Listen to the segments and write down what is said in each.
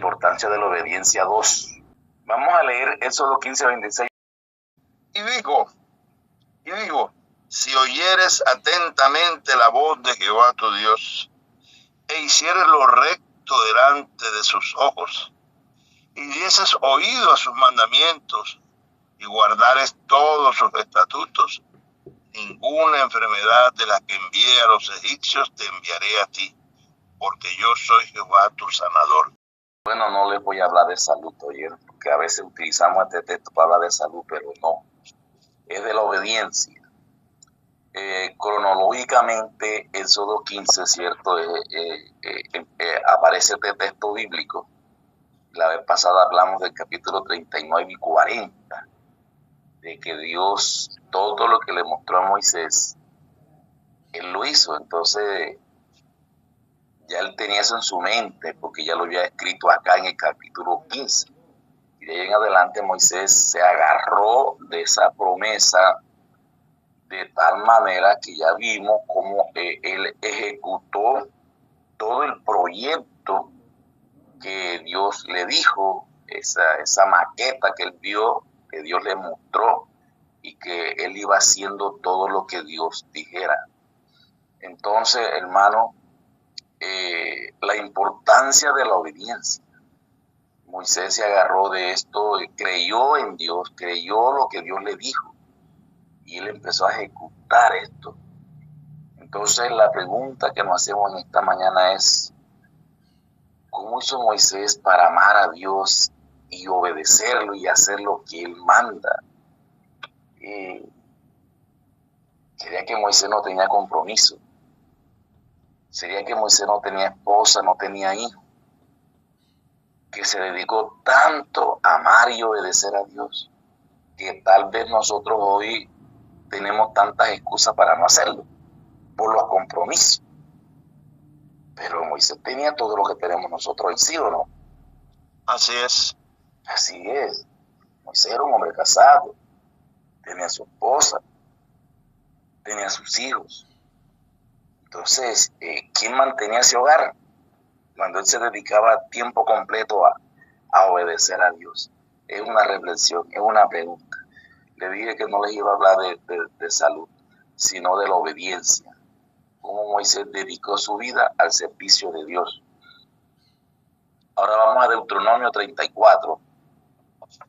importancia de la obediencia 2. Vamos a leer Éxodo 15:26. Y digo, si oyeres atentamente la voz de Jehová tu Dios, e hicieres lo recto delante de sus ojos, y dieses oído a sus mandamientos, y guardares todos sus estatutos, ninguna enfermedad de la que envié a los egipcios te enviaré a ti, porque yo soy Jehová tu sanador. Bueno, no les voy a hablar de salud hoy, porque a veces utilizamos este texto para hablar de salud, pero no. Es de la obediencia. Cronológicamente, Éxodo 15, ¿cierto? Aparece este texto bíblico. La vez pasada hablamos del capítulo 39 y 40, de que Dios, todo lo que le mostró a Moisés, Él lo hizo. Entonces, ya Él tenía eso en su mente, porque ya lo había escrito acá en el capítulo 15. Y de ahí en adelante Moisés se agarró de esa promesa de tal manera que ya vimos cómo él ejecutó todo el proyecto que Dios le dijo, esa maqueta que él vio, que Dios le mostró, y que él iba haciendo todo lo que Dios dijera. Entonces, hermano, la importancia de la obediencia. Moisés se agarró de esto, creyó en Dios, creyó lo que Dios le dijo, y él empezó a ejecutar esto. Entonces la pregunta que nos hacemos en esta mañana es, ¿cómo hizo Moisés para amar a Dios y obedecerlo y hacer lo que Él manda? Sería que Moisés no tenía compromiso. Sería que Moisés no tenía esposa, no tenía hijo, que se dedicó tanto a amar y obedecer a Dios, que tal vez nosotros hoy tenemos tantas excusas para no hacerlo, por los compromisos. Pero Moisés tenía todo lo que tenemos nosotros hoy, ¿sí o no? Así es. Así es. Moisés era un hombre casado, tenía a su esposa, tenía a sus hijos. Entonces, ¿quién mantenía ese hogar? Cuando él se dedicaba tiempo completo a obedecer a Dios. Es una reflexión, es una pregunta. Le dije que no les iba a hablar de salud, sino de la obediencia. Cómo Moisés dedicó su vida al servicio de Dios. Ahora vamos a Deuteronomio 34.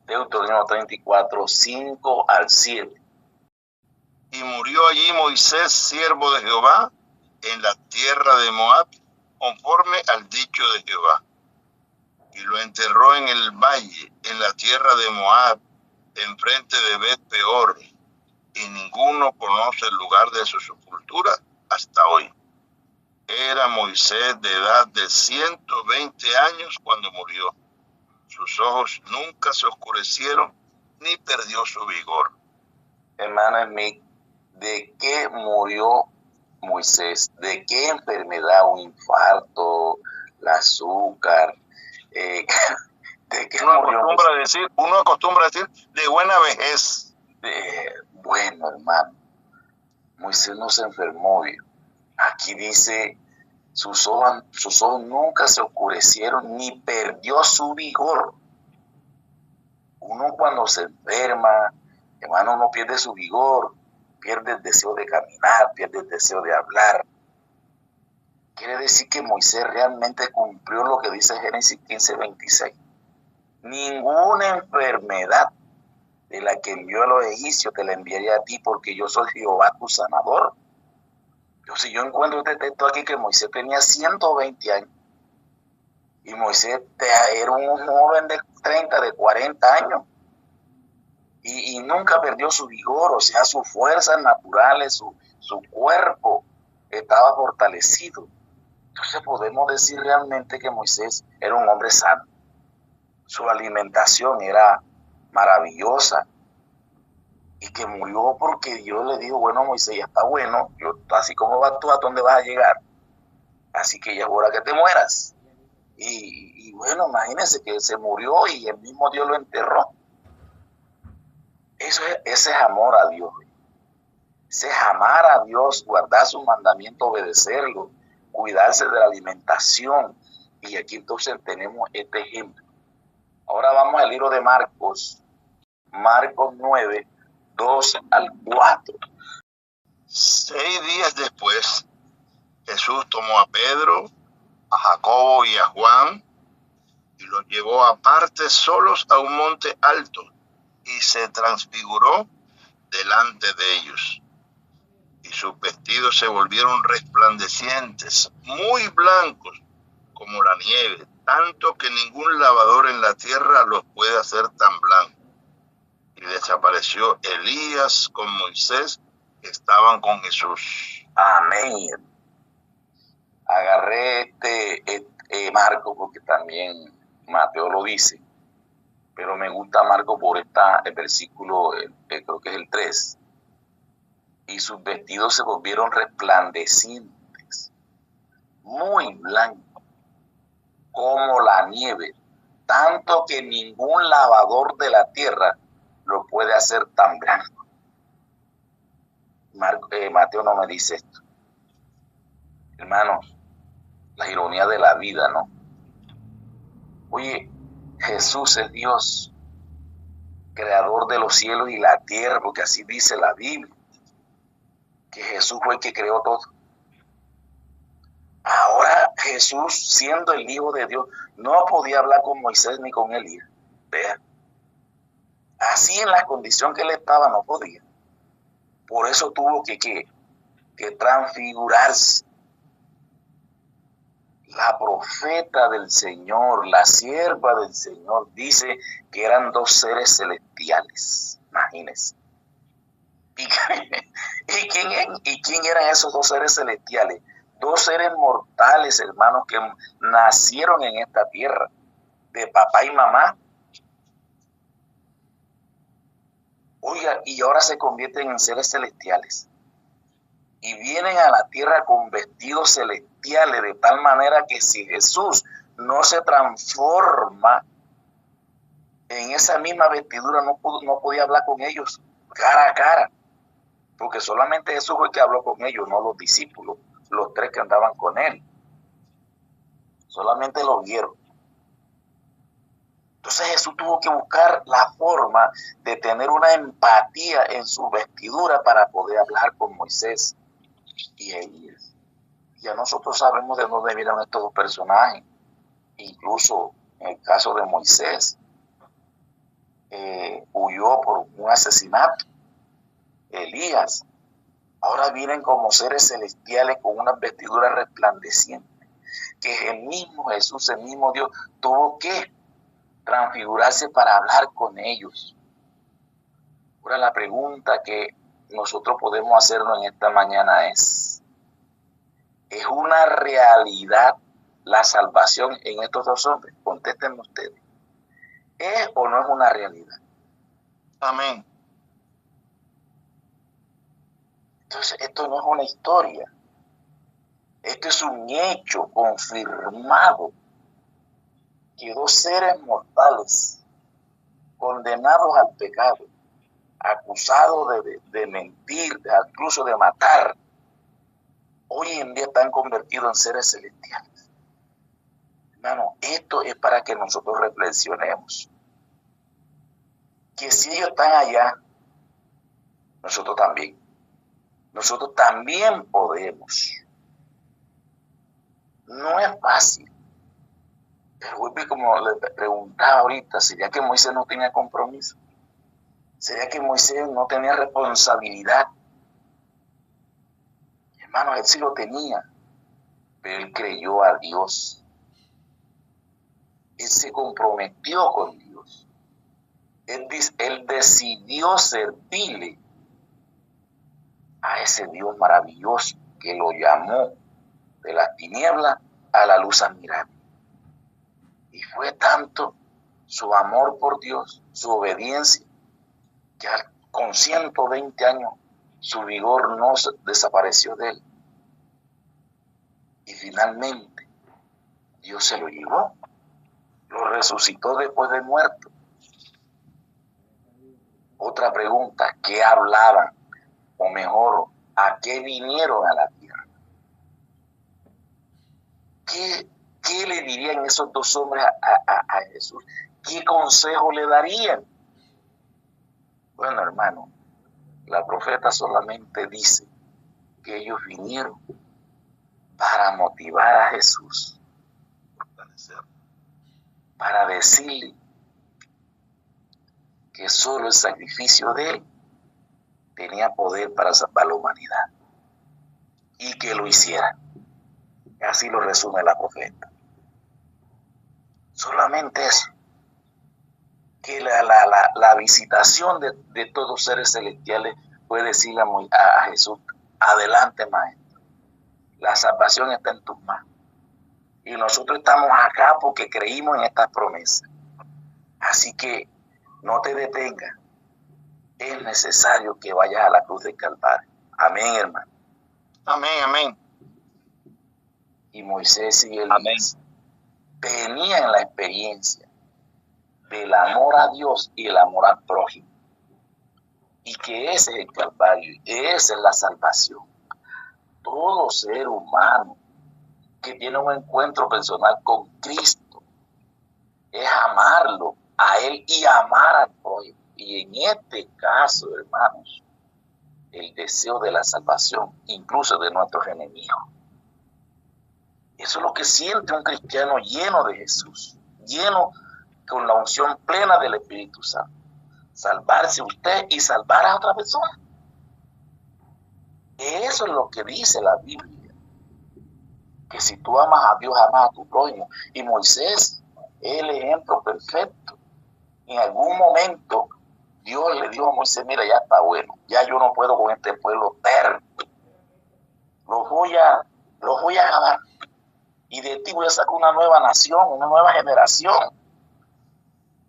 Deuteronomio 34, 5 al 7. Y murió allí Moisés, siervo de Jehová, en la tierra de Moab, conforme al dicho de Jehová. Y lo enterró en el valle, en la tierra de Moab, enfrente de Bet-peor, y ninguno conoce el lugar de su sepultura hasta hoy. Era Moisés de edad de 120 años cuando murió. Sus ojos nunca se oscurecieron, ni perdió su vigor. Hermano Smith, ¿de qué murió Moisés? ¿De qué enfermedad? ¿Un infarto? ¿La azúcar? ¿De qué uno acostumbra a decir de buena vejez. Bueno, hermano, Moisés no se enfermó. Aquí dice, sus ojos nunca se oscurecieron, ni perdió su vigor. Uno cuando se enferma, hermano, no pierde su vigor, pierde el deseo de caminar, pierde el deseo de hablar. Quiere decir que Moisés realmente cumplió lo que dice Génesis 15:26. Ninguna enfermedad de la que envió a los egipcios te la enviaré a ti, porque yo soy Jehová tu sanador. Si yo encuentro este texto aquí que Moisés tenía 120 años, y Moisés era un joven de 30, de 40 años, y nunca perdió su vigor, o sea, sus fuerzas naturales, su cuerpo estaba fortalecido. Entonces podemos decir realmente que Moisés era un hombre sano. Su alimentación era maravillosa, y que murió porque Dios le dijo, bueno, Moisés, ya está bueno, así como vas tú, ¿a dónde vas a llegar? Así que ya es hora que te mueras. Y bueno, imagínense que se murió y el mismo Dios lo enterró. Ese es amor a Dios. Ese es amar a Dios, guardar sus mandamientos, obedecerlo, cuidarse de la alimentación, Y aquí entonces tenemos este ejemplo. Ahora vamos al libro de Marcos, Marcos 9, 2 al 4. 6 días después, Jesús tomó a Pedro, a Jacobo y a Juan y los llevó aparte solos a un monte alto y se transfiguró delante de ellos. Y sus vestidos se volvieron resplandecientes, muy blancos como la nieve, tanto que ningún lavador en la tierra los puede hacer tan blancos. Y desapareció Elías con Moisés, que estaban con Jesús. Amén. Agarré Marco porque también Mateo lo dice, pero me gusta Marco por el versículo, creo que es el 3. Y sus vestidos se volvieron resplandecientes, muy blancos, como la nieve, tanto que ningún lavador de la tierra lo puede hacer tan blanco. Mateo no me dice esto. Hermanos, la ironía de la vida, ¿no? Oye, Jesús es Dios, creador de los cielos y la tierra, porque así dice la Biblia, que Jesús fue el que creó todo. Ahora Jesús, siendo el Hijo de Dios, no podía hablar con Moisés ni con Elías. Vean, así en la condición que él estaba no podía. Por eso tuvo que transfigurarse. La profeta del Señor, la sierva del Señor, dice que eran dos seres celestiales. Imagínense. ¿Y quién eran esos dos seres celestiales? Dos seres mortales, hermanos, que nacieron en esta tierra, de papá y mamá. Oiga, y ahora se convierten en seres celestiales. Y vienen a la tierra con vestidos celestiales, de tal manera que si Jesús no se transforma en esa misma vestidura, no podía hablar con ellos cara a cara. Porque solamente Jesús fue el que habló con ellos, no los discípulos, los 3 que andaban con él. Solamente lo vieron. Entonces Jesús tuvo que buscar la forma de tener una empatía en su vestidura para poder hablar con Moisés y Elías. Ya nosotros sabemos de dónde vienen estos dos personajes. Incluso en el caso de Moisés, huyó por un asesinato. Elías, ahora vienen como seres celestiales con unas vestiduras resplandecientes. Que el mismo Jesús, el mismo Dios, tuvo que transfigurarse para hablar con ellos. Ahora la pregunta que nosotros podemos hacernos en esta mañana ¿es una realidad la salvación en estos dos hombres? Contéstenme ustedes. ¿Es o no es una realidad? Amén. Entonces, esto no es una historia. Esto es un hecho confirmado que dos seres mortales condenados al pecado, acusados de mentir, incluso de matar, hoy en día están convertidos en seres celestiales. Hermano, esto es para que nosotros reflexionemos. Que si ellos están allá, nosotros también. Nosotros también podemos. No es fácil. Pero como le preguntaba ahorita, ¿sería que Moisés no tenía compromiso? ¿Sería que Moisés no tenía responsabilidad? Hermano, él sí lo tenía, pero él creyó a Dios. Él se comprometió con Dios. Él decidió servirle a ese Dios maravilloso que lo llamó de las tinieblas a la luz admirable. Y fue tanto su amor por Dios, su obediencia, que con 120 años su vigor no desapareció de él. Y finalmente Dios se lo llevó, lo resucitó después de muerto. Otra pregunta, ¿qué hablaban? O mejor, ¿a qué vinieron a la tierra? ¿Qué le dirían esos dos hombres a Jesús? ¿Qué consejo le darían? Bueno, hermano, la profeta solamente dice que ellos vinieron para motivar a Jesús, para decirle que solo el sacrificio de él tenía poder para salvar la humanidad y que lo hiciera. Así lo resume la profeta. Solamente eso. Que la visitación de todos seres celestiales puede decirle a Jesús: adelante, maestro, la salvación está en tus manos. Y nosotros estamos acá porque creímos en estas promesas. Así que no te detengas. Es necesario que vayas a la cruz del Calvario. Amén, hermano. Amén, amén. Y Moisés y Elías tenían la experiencia del amor a Dios y el amor al prójimo. Y que ese es el Calvario, esa es la salvación. Todo ser humano que tiene un encuentro personal con Cristo es amarlo a Él y amar al prójimo. Y en este caso, hermanos, el deseo de la salvación, incluso de nuestros enemigos. Eso es lo que siente un cristiano lleno de Jesús, lleno con la unción plena del Espíritu Santo. Salvarse usted y salvar a otra persona. Eso es lo que dice la Biblia. Que si tú amas a Dios, amas a tu prójimo. Y Moisés es el ejemplo perfecto. En algún momento Dios le dijo a Moisés: mira, ya está bueno, ya yo no puedo con este pueblo terco. Los voy a acabar. Y de ti voy a sacar una nueva nación, una nueva generación.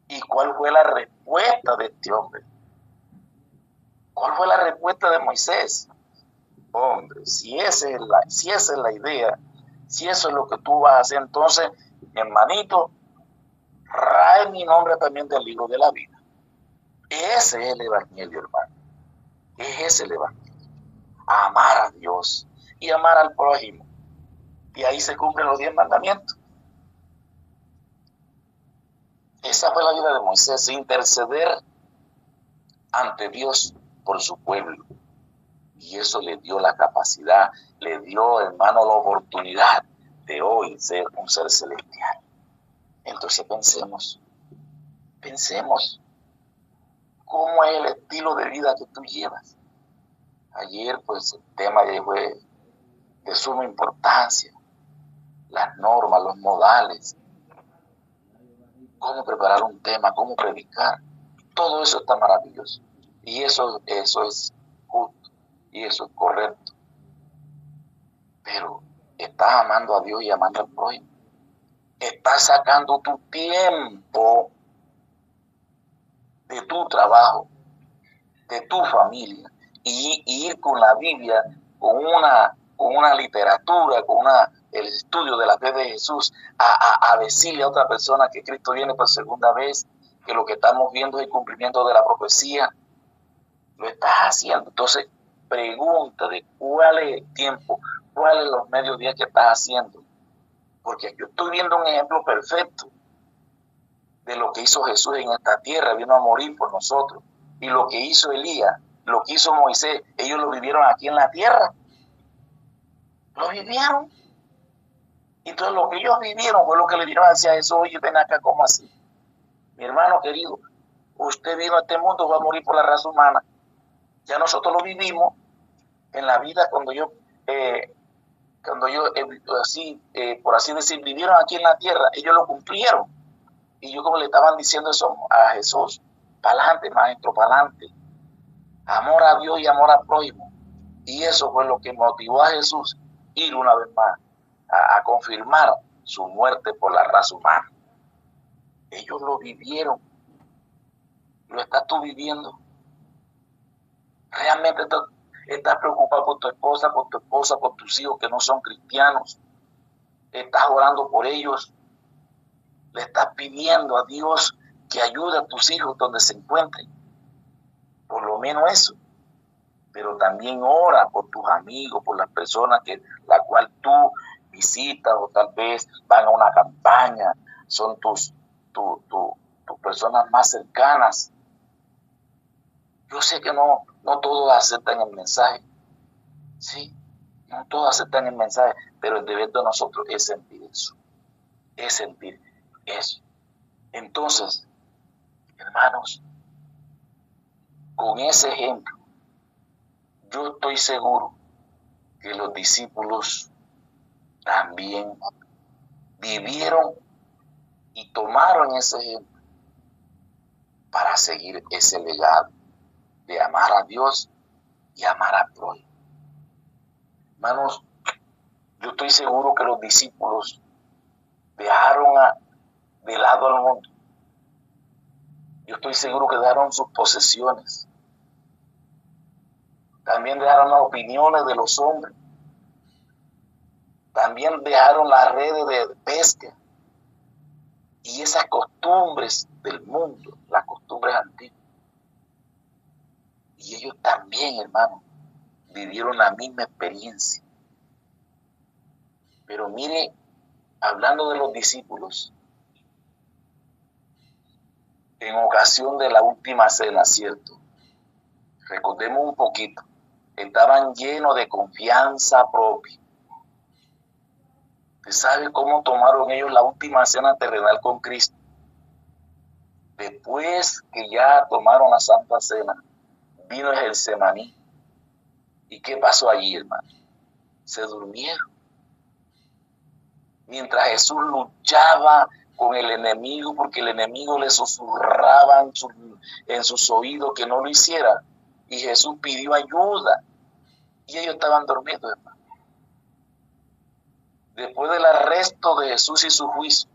¿Y cuál fue la respuesta de este hombre? ¿Cuál fue la respuesta de Moisés? Hombre, si esa es la idea, si eso es lo que tú vas a hacer, entonces, mi hermanito, rae mi nombre también del libro de la vida. Ese es el evangelio, hermano. Ese es el evangelio. Amar a Dios y amar al prójimo. Y ahí se cumplen los 10 mandamientos. Esa fue la vida de Moisés, interceder ante Dios por su pueblo. Y eso le dio la capacidad, le dio, hermano, la oportunidad de hoy ser un ser celestial. Entonces pensemos, ¿cómo es el estilo de vida que tú llevas? Ayer, pues, el tema fue de suma importancia. Las normas, los modales, cómo preparar un tema, cómo predicar. Todo eso está maravilloso. Y eso es justo. Y eso es correcto. Pero estás amando a Dios y amando al prójimo. Estás sacando tu tiempo de tu trabajo, de tu familia, y ir con la Biblia, con una literatura, con el estudio de la fe de Jesús, a decirle a otra persona que Cristo viene por segunda vez, que lo que estamos viendo es el cumplimiento de la profecía. Lo estás haciendo. Entonces, pregunta de cuál es el tiempo, cuáles son los mediodías que estás haciendo. Porque yo estoy viendo un ejemplo perfecto de lo que hizo Jesús en esta tierra, vino a morir por nosotros. Y lo que hizo Elías, lo que hizo Moisés, ellos lo vivieron aquí en la tierra. Lo vivieron. Y entonces lo que ellos vivieron fue lo que le dieron hacia Jesús: oye, ven acá, ¿cómo así? Mi hermano querido, usted vino a este mundo, va a morir por la raza humana. Ya nosotros lo vivimos en la vida cuando yo por así decir, vivieron aquí en la tierra, ellos lo cumplieron. Y yo, como le estaban diciendo eso a Jesús: para adelante, maestro, para adelante. Amor a Dios y amor al prójimo. Y eso fue lo que motivó a Jesús ir una vez más a confirmar su muerte por la raza humana. Ellos lo vivieron. ¿Lo estás tú viviendo? ¿Realmente estás preocupado por tu esposa, por tus hijos que no son cristianos? ¿Estás orando por ellos? ¿Le estás pidiendo a Dios que ayude a tus hijos donde se encuentren? Por lo menos eso. Pero también ora por tus amigos, por las personas la cual tú visitas o tal vez van a una campaña, son tus personas más cercanas. Yo sé que no todos aceptan el mensaje, sí, no todos aceptan el mensaje, pero el deber de nosotros es sentir eso, Entonces, hermanos, con ese ejemplo, yo estoy seguro que los discípulos también vivieron y tomaron ese ejemplo para seguir ese legado de amar a Dios y amar al prójimo. Hermanos, yo estoy seguro que los discípulos dejaron de lado al mundo. Yo estoy seguro que dejaron sus posesiones. También dejaron las opiniones de los hombres. También dejaron las redes de pesca y esas costumbres del mundo, las costumbres antiguas. Y ellos también, hermanos, vivieron la misma experiencia. Pero mire, hablando de los discípulos, en ocasión de la última cena, ¿cierto? Recordemos un poquito, estaban llenos de confianza propia. ¿Usted sabe cómo tomaron ellos la última cena terrenal con Cristo? Después que ya tomaron la Santa Cena, vino el Getsemaní. ¿Y qué pasó allí, hermano? Se durmieron. Mientras Jesús luchaba con el enemigo, porque el enemigo le susurraba en sus oídos que no lo hiciera, y Jesús pidió ayuda, y ellos estaban dormidos, hermano. Después del arresto de Jesús y su juicio,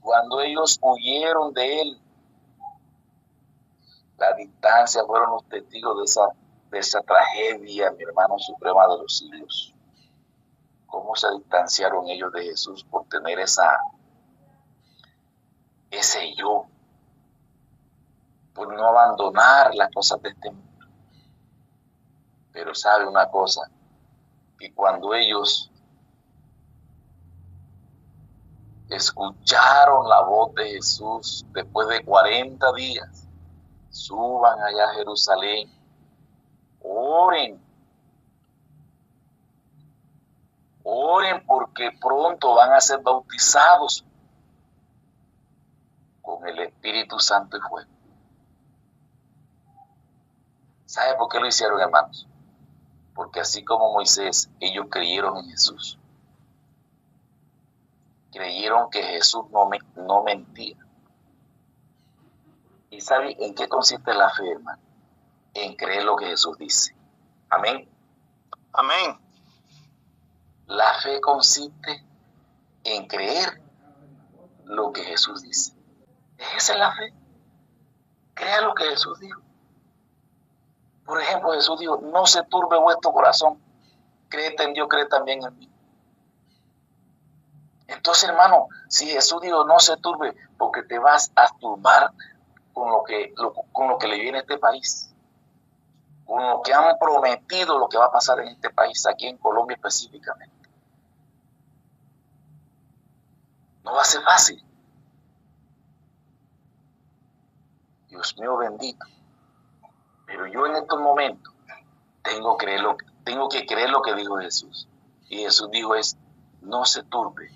cuando ellos huyeron de él, la distancia fueron los testigos de esa tragedia, mi hermano, suprema de los siglos. Cómo se distanciaron ellos de Jesús por tener ese yo, por no abandonar las cosas de este mundo. Pero sabe una cosa, que cuando ellos escucharon la voz de Jesús después de 40 días, suban allá a Jerusalén, oren porque pronto van a ser bautizados con el Espíritu Santo y fuego. ¿Sabe por qué lo hicieron, hermanos? Porque así como Moisés, ellos creyeron en Jesús. Creyeron que Jesús no mentía. ¿Y sabe en qué consiste la fe, hermano? En creer lo que Jesús dice. Amén. Amén. La fe consiste en creer lo que Jesús dice. Esa es la fe. Crea lo que Jesús dijo. Por ejemplo, Jesús dijo, no se turbe vuestro corazón. Créete en Dios, cree también en mí. Entonces, hermano, si Jesús dijo, no se turbe, porque te vas a turbar con lo que le viene a este país. Con lo que han prometido lo que va a pasar en este país, aquí en Colombia específicamente. No va a ser fácil. Dios mío bendito. Pero yo en estos momentos tengo que creer lo que dijo Jesús. Y Jesús dijo no se turbe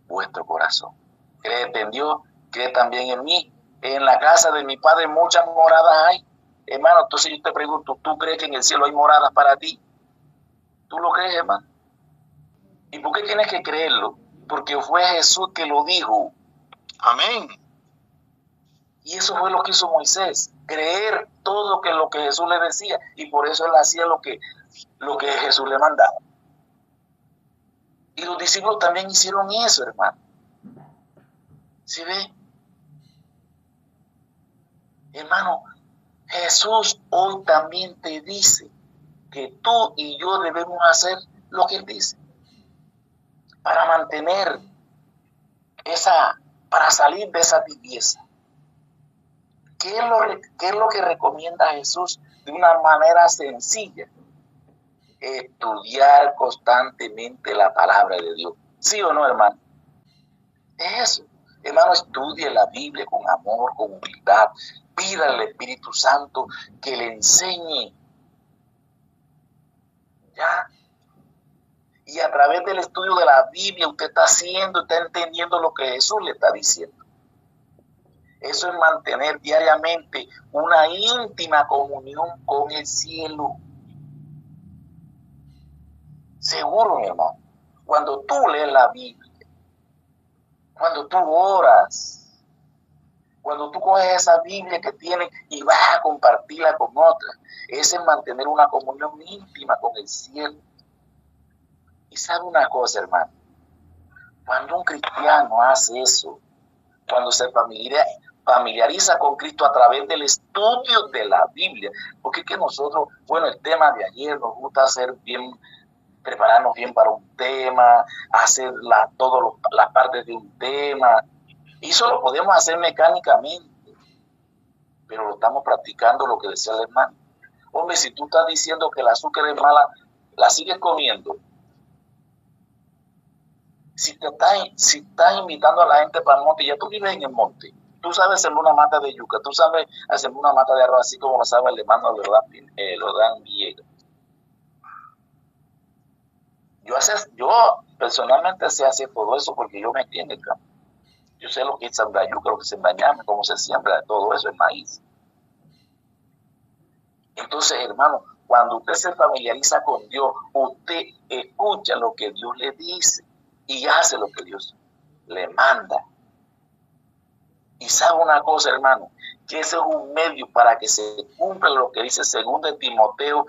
vuestro corazón. Créete en Dios, cree también en mí. En la casa de mi Padre muchas moradas hay. Hermano, entonces yo te pregunto, ¿tú crees que en el cielo hay moradas para ti? ¿Tú lo crees, hermano? ¿Y por qué tienes que creerlo? Porque fue Jesús que lo dijo. Amén. Y eso fue lo que hizo Moisés, creer todo lo que Jesús le decía, y por eso él hacía lo que Jesús le mandaba. Y los discípulos también hicieron eso, hermano. ¿Sí ve? Hermano, Jesús hoy también te dice que tú y yo debemos hacer lo que él dice para mantener para salir de esa tibieza. ¿Qué es lo que recomienda Jesús de una manera sencilla? estudiar constantemente la palabra de Dios. ¿Sí o no, hermano? Es eso. Hermano, estudie la Biblia con amor, con humildad. Pida al Espíritu Santo que le enseñe. ¿Ya? Y a través del estudio de la Biblia usted está entendiendo lo que Jesús le está diciendo. Eso es mantener diariamente una íntima comunión con el cielo. Seguro, mi hermano, cuando tú lees la Biblia, cuando tú oras, cuando tú coges esa Biblia que tienes y vas a compartirla con otras, ese es mantener una comunión íntima con el cielo. Y sabe una cosa, hermano, cuando un cristiano hace eso, cuando se familiariza con Cristo a través del estudio de la Biblia, porque es que nosotros, bueno, el tema de ayer nos gusta prepararnos bien para un tema, hacer todas las partes de un tema, y eso lo podemos hacer mecánicamente, pero lo estamos practicando, lo que decía el hermano. Hombre, si tú estás diciendo que el azúcar es mala, la sigues comiendo. Si estás invitando a la gente para el monte, ya tú vives en el monte, tú sabes hacer una mata de yuca, tú sabes hacer una mata de arroz, así como lo sabe el hermano Lordán Villegas. Yo personalmente sé hacer todo eso porque yo me entiendo el campo. Yo sé lo que es sembrar yuca, lo que es sembrar ñame, cómo se siembra, todo eso es maíz. Entonces, hermano, cuando usted se familiariza con Dios, usted escucha lo que Dios le dice y hace lo que Dios le manda. Y sabe una cosa, hermano, que ese es un medio para que se cumpla lo que dice 2 Timoteo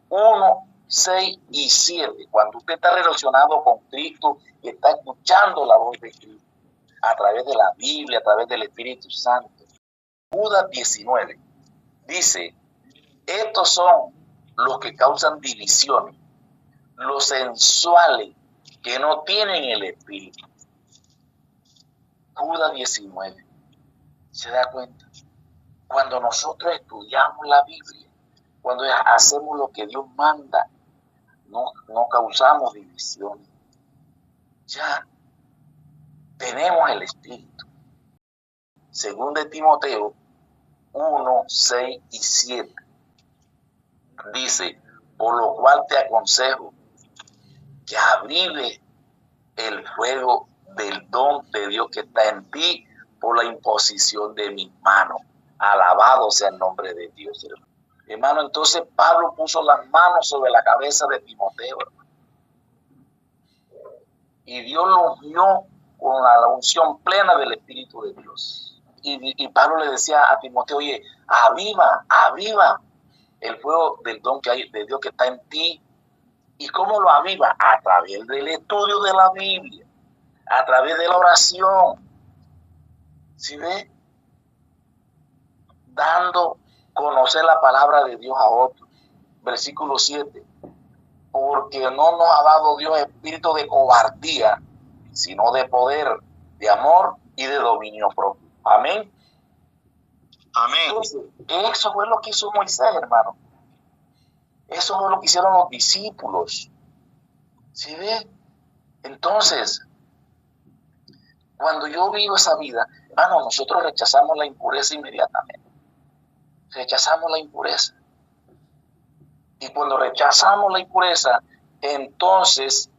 1, 6 y 7. Cuando usted está relacionado con Cristo y está escuchando la voz de Cristo a través de la Biblia, a través del Espíritu Santo. Judas 19 dice, estos son los que causan divisiones, los sensuales que no tienen el Espíritu. Judas 19. ¿Se da cuenta? Cuando nosotros estudiamos la Biblia, cuando hacemos lo que Dios manda, no causamos divisiones. Ya tenemos el Espíritu. 2 Timoteo 1, 6 y 7. Dice, por lo cual te aconsejo que avives el fuego del don de Dios que está en ti por la imposición de mis manos. Alabado sea el nombre de Dios, hermano. Hermano, entonces Pablo puso las manos sobre la cabeza de Timoteo, hermano. Y Dios lo unió con la unción plena del Espíritu de Dios. Y Pablo le decía a Timoteo, oye, aviva el fuego del don que hay de Dios que está en ti. ¿Y cómo lo aviva? A través del estudio de la Biblia, a través de la oración. ¿Sí ve? Dando conocer la palabra de Dios a otros. Versículo 7. Porque no nos ha dado Dios espíritu de cobardía, sino de poder, de amor y de dominio propio. Amén. Amén. Entonces, eso fue lo que hizo Moisés, hermano. Eso fue lo que hicieron los discípulos. ¿Sí ve? Entonces, cuando yo vivo esa vida, hermano, nosotros rechazamos la impureza inmediatamente. Rechazamos la impureza. Y cuando rechazamos la impureza, entonces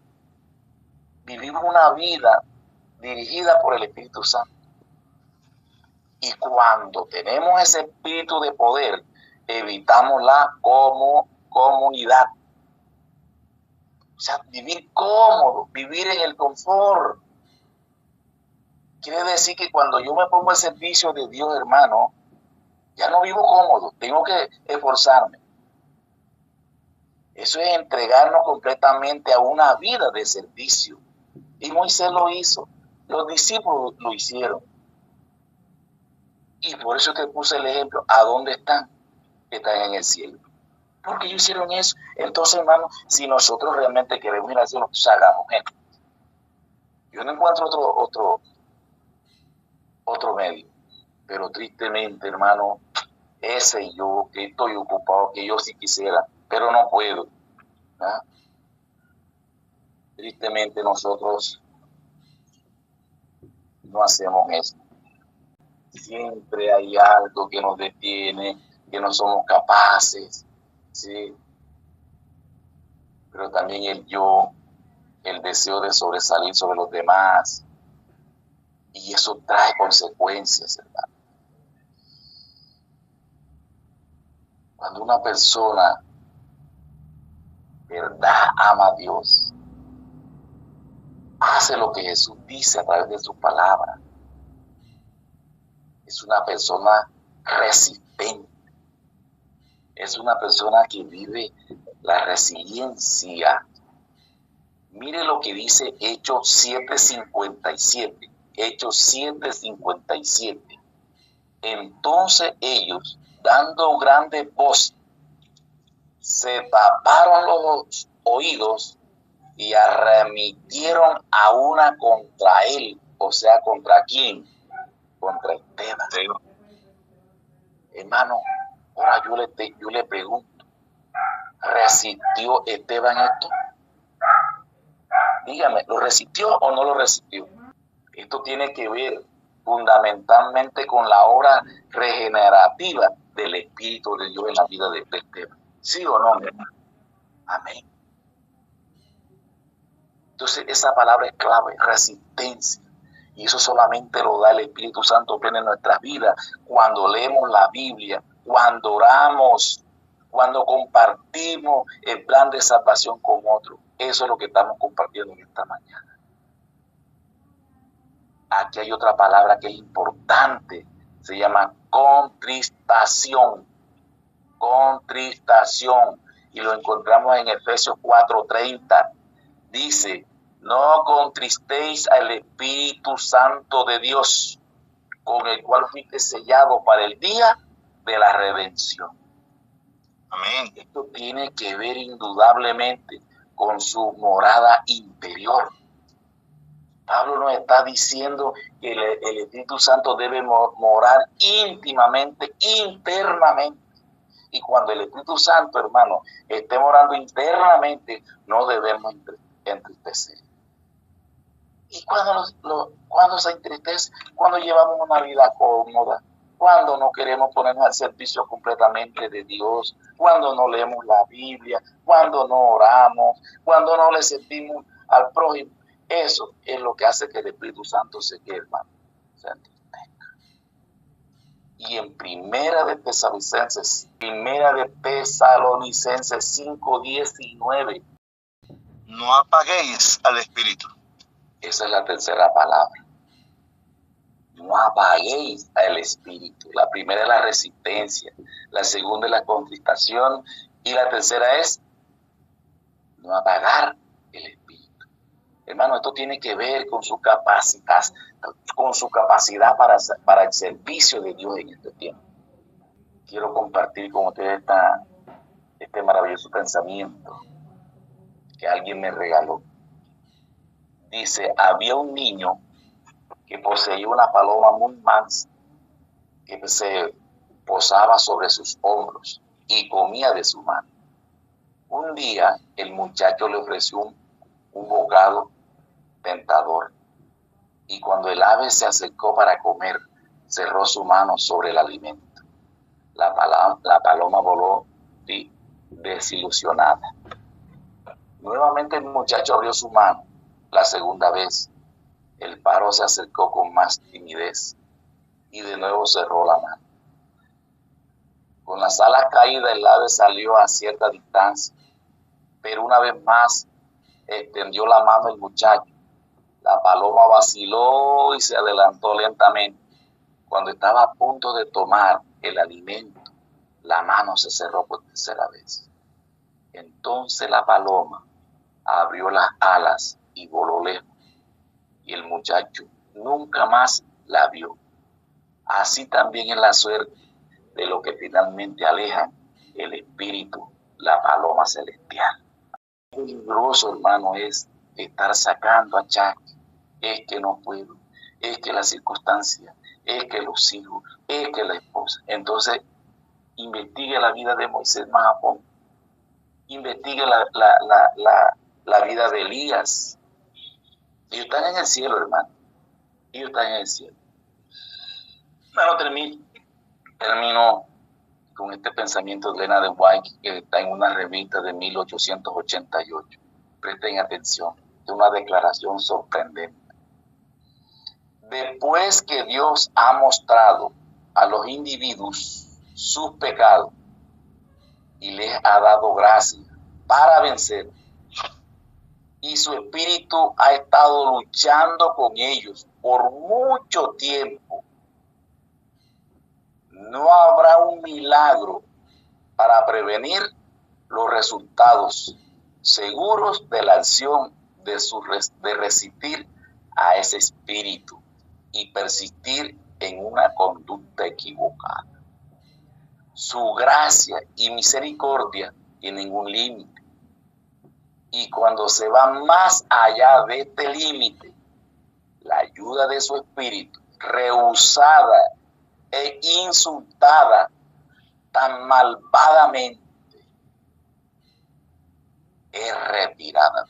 vivimos una vida dirigida por el Espíritu Santo. Y cuando tenemos ese espíritu de poder, evitamos la comunidad. O sea, vivir cómodo, vivir en el confort. Quiere decir que cuando yo me pongo al servicio de Dios, hermano, ya no vivo cómodo, tengo que esforzarme. Eso es entregarnos completamente a una vida de servicio. Y Moisés lo hizo, los discípulos lo hicieron. Y por eso te puse el ejemplo, ¿a dónde están? Están en el cielo. Porque ellos hicieron eso. Entonces, hermano, si nosotros realmente queremos ir al cielo, pues hagamos esto. Yo no encuentro otro medio. Pero tristemente, hermano, ese yo que estoy ocupado, que yo sí quisiera, pero no puedo. ¿Ah? Tristemente nosotros no hacemos eso. Siempre hay algo que nos detiene, que no somos capaces, ¿sí? Pero también el yo, el deseo de sobresalir sobre los demás, y eso trae consecuencias, hermano. Cuando una persona, verdad, ama a Dios, hace lo que Jesús dice a través de su palabra, es una persona resistente, es una persona que vive la resiliencia. Mire lo que dice Hechos 7:57. Hechos 7:57. Entonces ellos, dando grande voz, se taparon los oídos y arremitieron a una contra él. O sea, ¿contra quién? Contra Esteban. Sí. Hermano, ahora yo le pregunto, ¿resistió Esteban esto? Dígame, ¿lo resistió o no lo resistió? Esto tiene que ver fundamentalmente con la obra regenerativa del Espíritu de Dios en la vida de Esteban. ¿Sí o no, mi hermano? Amén. Entonces, esa palabra es clave, resistencia. Y eso solamente lo da el Espíritu Santo pleno en nuestras vidas. Cuando leemos la Biblia, cuando oramos, cuando compartimos el plan de salvación con otros. Eso es lo que estamos compartiendo en esta mañana. Aquí hay otra palabra que es importante. Se llama contristación. Contristación. Y lo encontramos en Efesios 4:30. Dice, no contristéis al Espíritu Santo de Dios, con el cual fuiste sellado para el día de la redención. Amén. Esto tiene que ver indudablemente con su morada interior. Pablo nos está diciendo que el Espíritu Santo debe morar íntimamente, internamente. Y cuando el Espíritu Santo, hermano, esté morando internamente, no debemos entristecer. Y cuando se entristece, cuando llevamos una vida cómoda, cuando no queremos ponernos al servicio completamente de Dios, cuando no leemos la Biblia, cuando no oramos, cuando no le servimos al prójimo, eso es lo que hace que el Espíritu Santo se quede, hermano, se entristezca. Y en Primera de Tesalonicenses 5:19, no apaguéis al Espíritu. Esa es la tercera palabra. No apaguéis al Espíritu. La primera es la resistencia, la segunda es la contristación y la tercera es no apagar el Espíritu. Hermano, esto tiene que ver con su capacidad para el servicio de Dios en este tiempo. Quiero compartir con ustedes este maravilloso pensamiento que alguien me regaló. Dice, había un niño que poseía una paloma muy mansa que se posaba sobre sus hombros y comía de su mano. Un día el muchacho le ofreció un bocado tentador y cuando el ave se acercó para comer, cerró su mano sobre el alimento. La paloma voló desilusionada. Nuevamente el muchacho abrió su mano. La segunda vez el pájaro se acercó con más timidez y de nuevo cerró la mano. Con las alas caídas, el ave salió a cierta distancia, pero una vez más extendió la mano el muchacho. La paloma vaciló y se adelantó lentamente. Cuando estaba a punto de tomar el alimento, la mano se cerró por tercera vez. Entonces la paloma abrió las alas y voló lejos, y el muchacho nunca más la vio. Así también es la suerte de lo que finalmente alejan el espíritu, la paloma celestial. Qué peligroso, hermano, es estar sacando achaques. Es que no puedo, es que la circunstancia, es que los hijos, es que la esposa. Entonces, investigue la vida de Moisés más a fondo. Investigue la vida de Elías. Ellos están en el cielo, hermano. Ellos están en el cielo. Bueno, termino con este pensamiento de Elena de White, que está en una revista de 1888. Presten atención, es una declaración sorprendente. Después que Dios ha mostrado a los individuos sus pecados y les ha dado gracia para vencer, y su espíritu ha estado luchando con ellos por mucho tiempo, no habrá un milagro para prevenir los resultados seguros de la acción de resistir a ese espíritu y persistir en una conducta equivocada. Su gracia y misericordia tienen un límite, y cuando se va más allá de este límite, la ayuda de su espíritu, rehusada e insultada tan malvadamente, es retirada.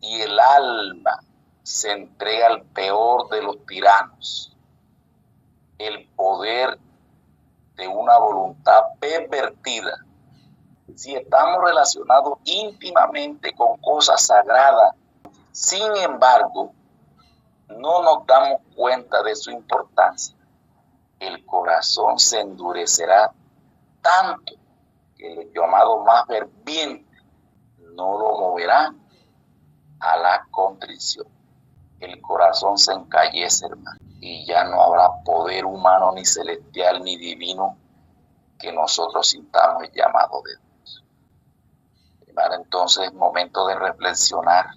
Y el alma se entrega al peor de los tiranos, el poder de una voluntad pervertida. Si estamos relacionados íntimamente con cosas sagradas, sin embargo, no nos damos cuenta de su importancia, el corazón se endurecerá tanto que el llamado más ferviente no lo moverá a la contrición. El corazón se encallece, hermano, y ya no habrá poder humano, ni celestial, ni divino que nosotros sintamos el llamado de Dios. Hermano, entonces es momento de reflexionar